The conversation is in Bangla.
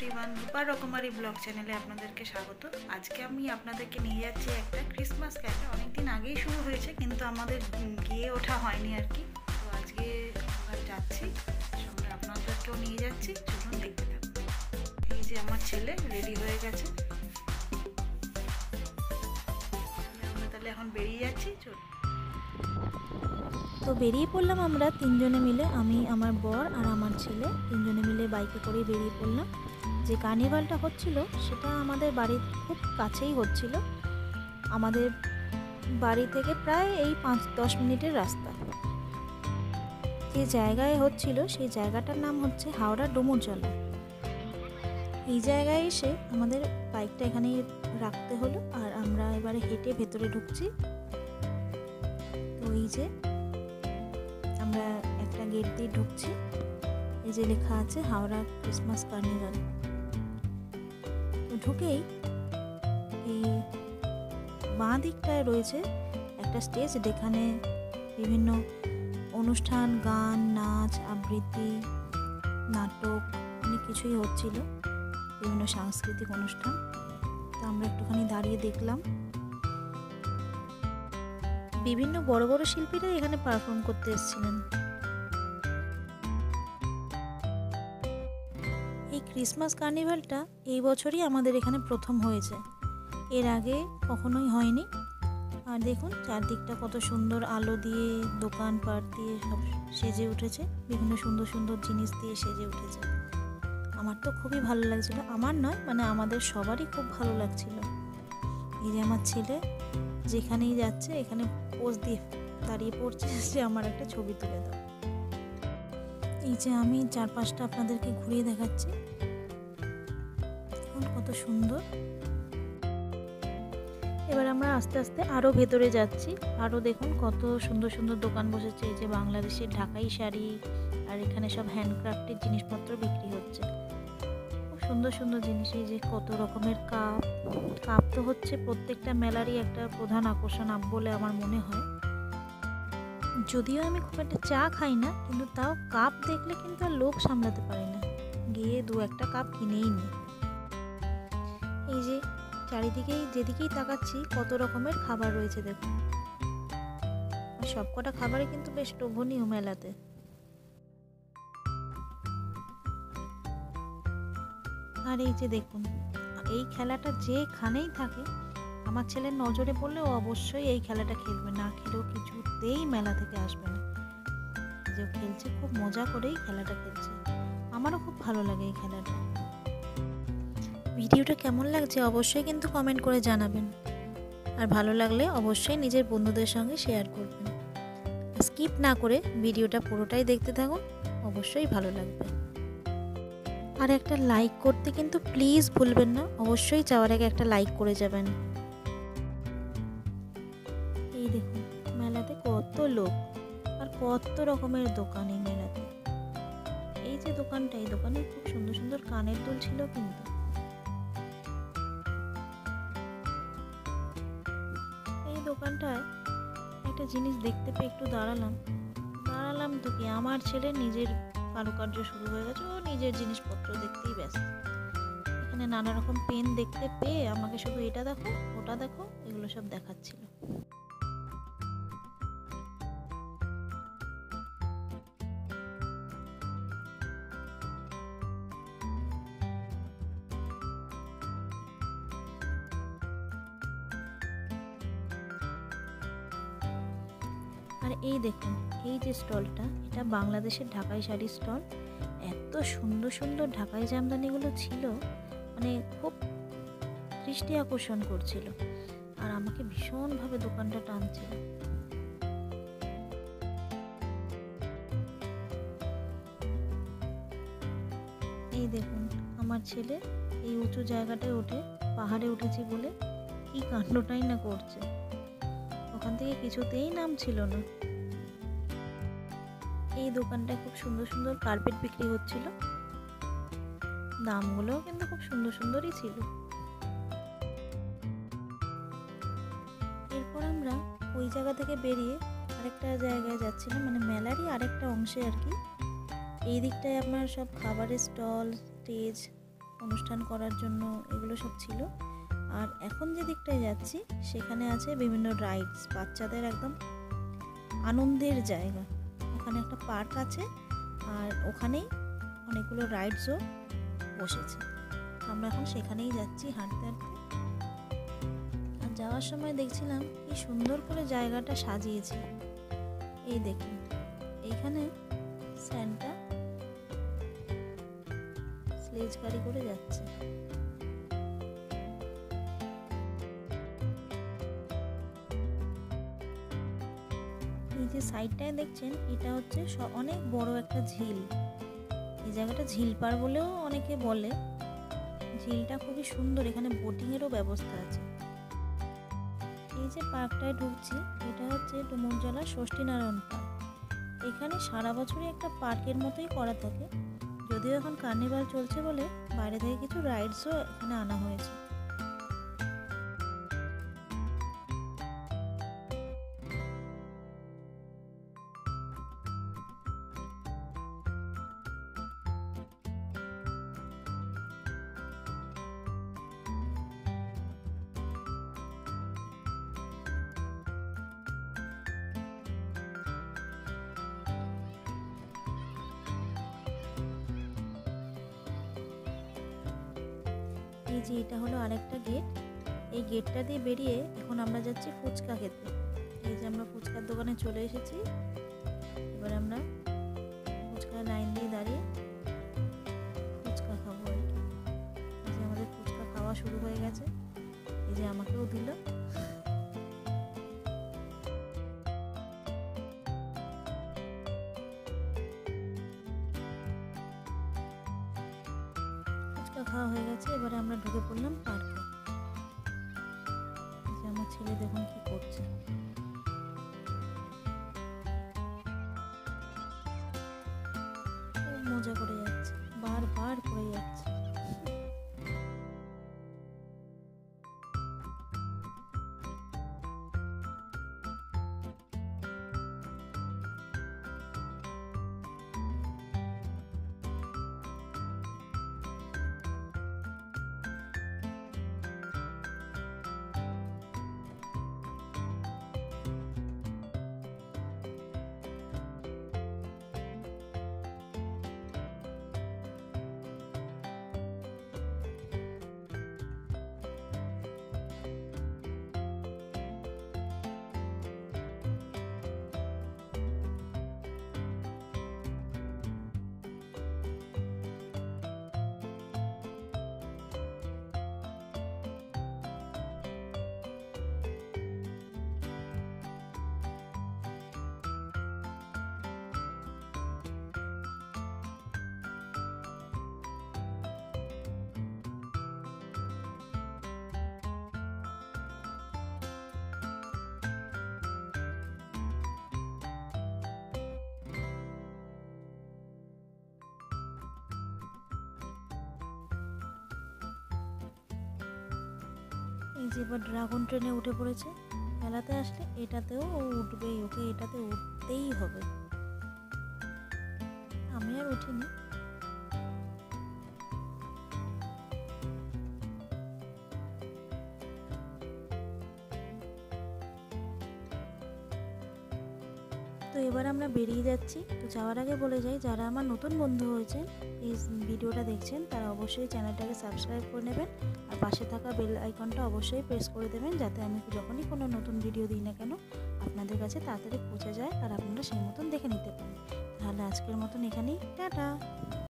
এভরিওয়ান, রূপা রকমারি ব্লগ চ্যানেলে আপনাদেরকে স্বাগত। আজকে আমি আপনাদেরকে নিয়ে যাচ্ছি একটা ক্রিসমাস ক্যাফে। অনেকদিন আগেই শুরু হয়েছে কিন্তু আমাদের গিয়ে ওঠা হয়নি আর কি। তো আজকে আমরা যাচ্ছি, সঙ্গে আপনাদেরকেও নিয়ে যাচ্ছি, চলুন দেখতে থাকুন। এই যে আমার ছেলে রেডি হয়ে গেছে, আমরা তাহলে এখন বেরিয়ে যাচ্ছি, চলুন। তো বেরিয়ে পড়লাম আমরা তিনজনে মিলে, আমি, আমার বর আর আমার ছেলে, তিনজনে মিলে বাইকে করে বেরিয়ে পড়লাম। যে কার্নিভালটা হচ্ছিল সেটা আমাদের বাড়ির খুব কাছেই হচ্ছিল, আমাদের বাড়ি থেকে প্রায় এই 5-10 মিনিটের রাস্তা। যে জায়গায় হচ্ছিল সেই জায়গাটার নাম হচ্ছে হাওড়া ডুমুরজলা। এই জায়গায় এসে আমাদের বাইকটা এখানে রাখতে হলো আর আমরা এবারে হেঁটে ভেতরে ঢুকছি। তো এই যে আমরা একটা গেট দিয়ে ঢুকছি, এই যে লেখা আছে হাওড়া ক্রিসমাস কার্নিভাল। তো ঢুকেই এই বাঁ দিকটায় রয়েছে একটা স্টেজ, যেখানে বিভিন্ন অনুষ্ঠান, গান, নাচ, আবৃত্তি, নাটক অনেক কিছুই হচ্ছিল, বিভিন্ন সাংস্কৃতিক অনুষ্ঠান। তো আমরা একটুখানি দাঁড়িয়ে দেখলাম। বিভিন্ন বড় বড় শিল্পীরা এখানে পারফর্ম করতে এসেছিলেন। এই ক্রিসমাস কার্নিভালটা এই বছরই আমাদের এখানে প্রথম হয়েছে, এর আগে কখনোই হয়নি। আর দেখুন চারদিকটা কত সুন্দর আলো দিয়ে, দোকানপাট দিয়ে সব সেজে উঠেছে, বিভিন্ন সুন্দর সুন্দর জিনিস দিয়ে সেজে উঠেছে। আমার তো খুবই ভালো লাগছিল, আমার নয় মানে আমাদের সবারই খুব ভালো লাগছিল। এই যে আমার ছেলে যেখানেই যাচ্ছে এখানে পোজ দিয়ে দাঁড়িয়ে পড়ছে যে আমার একটা ছবি তুলে দাও। এই যে আমি চারপাশটা আপনাদেরকে ঘুরিয়ে দেখাচ্ছি, দেখুন কত সুন্দর। এবার আমরা আস্তে আস্তে আরও ভেতরে যাচ্ছি, আরও দেখুন কত সুন্দর সুন্দর দোকান বসেছে। এই যে বাংলাদেশের ঢাকাই শাড়ি, আর এখানে সব হ্যান্ডক্রাফটের জিনিসপত্র বিক্রি হচ্ছে, খুব সুন্দর সুন্দর জিনিস। এই যে কত রকমের কাপ, কাপ তো হচ্ছে প্রত্যেকটা মেলারই একটা প্রধান আকর্ষণ বলে আমার মনে হয়। যদিও আমি খুব একটা চা খাই না, কিন্তু তাও কাপ দেখলে কিন্তু আর লোভ সামলাতে পারি না, গিয়ে 2-1টা কাপ কিনেই নিই। এই যে চারিদিকেই যেদিকেই তাকাচ্ছি কত রকমের খাবার রয়েছে দেখুন, সবকটা খাবারই কিন্তু বেশ লোভনীয় মেলাতে। আর এই যে দেখুন, এই খেলাটা যেখানেই থাকে আমার ছেলের নজরে পড়লে ও অবশ্যই এই খেলাটা খেলবে, না খেলেও কিছুতেই মেলা থেকে আসবে না। যে খেলছে, খুব মজা করেই খেলাটা খেলছে, আমারও খুব ভালো লাগে এই খেলাটা। ভিডিওটা কেমন লাগছে অবশ্যই কিন্তু কমেন্ট করে জানাবেন, আর ভালো লাগলে অবশ্যই নিজের বন্ধুদের সঙ্গে শেয়ার করবেন। স্কিপ না করে ভিডিওটা পুরোটাই দেখতে থাকুন, অবশ্যই ভালো লাগবে। আর একটা লাইক করতে কিন্তু প্লিজ ভুলবেন না, অবশ্যই যাওয়ার আগে একটা লাইক করে যাবেন। এই দেখুন মেলাতে কত লোক আর কত রকমের দোকান এই মেলাতে। এই যে দোকানটা, এই দোকানে খুব সুন্দর সুন্দর কানের দুল ছিল কিন্তু। এই দোকানটায় একটা জিনিস দেখতে পেয়ে একটু দাঁড়ালাম তো কি, আমার ছেলে নিজের কারুকার্য শুরু হয়ে গেছে, ও নিজের জিনিসপত্র দেখতেই ব্যস্ত। এখানে নানা রকম পেন দেখতে পেয়ে আমাকে শুধু এটা দেখো ওটা দেখো এগুলো সব দেখাচ্ছিল। আর এই দেখুন এই যে স্টলটা, এটা বাংলাদেশের ঢাকাই শাড়ির স্টল। এত সুন্দর সুন্দর ঢাকাই জামদানিগুলো ছিল, মানে খুব দৃষ্টি আকর্ষণ করছিল, আর আমাকে ভীষণভাবে দোকানটা টানছিল। এই দেখুন আমার ছেলে এই উঁচু জায়গাটায় উঠে, পাহাড়ে উঠেছি বলে কি কাণ্ডটাই না করছে, ওখান থেকে কিছুতেই নামছিল না। এই দোকানটায় খুব সুন্দর সুন্দর কার্পেট বিক্রি হচ্ছিল, দামগুলোও কিন্তু খুব সুন্দর সুন্দরই ছিল। এরপর আমরা ওই জায়গা থেকে বেরিয়ে আরেকটা জায়গায় যাচ্ছিলাম, মানে মেলারই আরেকটা অংশে আর কি। এই দিকটায় আপনার সব খাবারের স্টল, স্টেজ অনুষ্ঠান করার জন্য এগুলো সব ছিল। আর এখন যে দিকটায় যাচ্ছি সেখানে আছে বিভিন্ন রাইডস, বাচ্চাদের একদম আনন্দের জায়গা। ওখানে একটা পার্ক আছে আর ওখানেই অনেকগুলো রাইডসও বসেছে। আমরা এখন সেখানেই যাচ্ছি হাঁটতে হাঁটতে। আর যাওয়ার সময় দেখছিলাম কি সুন্দর করে জায়গাটা সাজিয়েছে। এই দেখুন, এইখানে স্যান্টা স্লেজ গাড়ি করে যাচ্ছে। এই যে সাইডটায় দেখছেন, এটা হচ্ছে অনেক বড় একটা ঝিল। এই জায়গাটা ঝিলপাড় বলেও অনেকে বলে। ঝিলটা খুবই সুন্দর, এখানে বোটিংয়েরও ব্যবস্থা আছে। এই যে পার্কটায় ঢুকছি, এটা হচ্ছে ডুমুরজলা ষষ্ঠীনারায়ণ পার্ক। এখানে সারা বছরই একটা পার্কের মতোই করা থাকে, যদিও এখন কার্নিভাল চলছে বলে বাইরে থেকে কিছু রাইডসও এখানে আনা হয়েছে। এই যে এটা হলো আরেকটা গেট। এই গেটটা দিয়ে বেরিয়ে এখন আমরা যাচ্ছি ফুচকা খেতে। এই যে আমরা ফুচকার দোকানে চলে এসেছি। এবার আমরা ফুচকার লাইন দিয়ে দাঁড়িয়ে ফুচকা খাবো আর কি। এই যে আমাদের ফুচকা খাওয়া শুরু হয়ে গেছে। এই যে আমাকেও দিল। খাওয়া হয়ে গেছে, এবারে আমরা ঢুকে পড়লাম পার্কে। আমার ছেলে দেখুন কি করছে। মজা করে যাচ্ছে, বারবার করে যাচ্ছে। এই যে এবার ড্রাগন ট্রেনে উঠে পড়েছে। মেলাতে আসলে এটাতেও ও উঠবেই, ওকে এটাতে উঠতেই হবে। আমি আর উঠিনি। তো এবার আমরা বেরিয়ে যাচ্ছি। তো যাওয়ার আগে বলে যাই, যারা আমার নতুন বন্ধু হয়েছেন এই ভিডিওটা দেখছেন, তারা অবশ্যই চ্যানেলটাকে সাবস্ক্রাইব করে নেবেন আর পাশে থাকা বেল আইকনটা অবশ্যই প্রেস করে দেবেন, যাতে আমি যখনই কোনো নতুন ভিডিও দিই না কেন আপনাদের কাছে তাড়াতাড়ি পৌঁছে যায় আর আপনারা সেই মতন দেখে নিতে পারেন। তাহলে আজকের মতন এখানেই টাটা।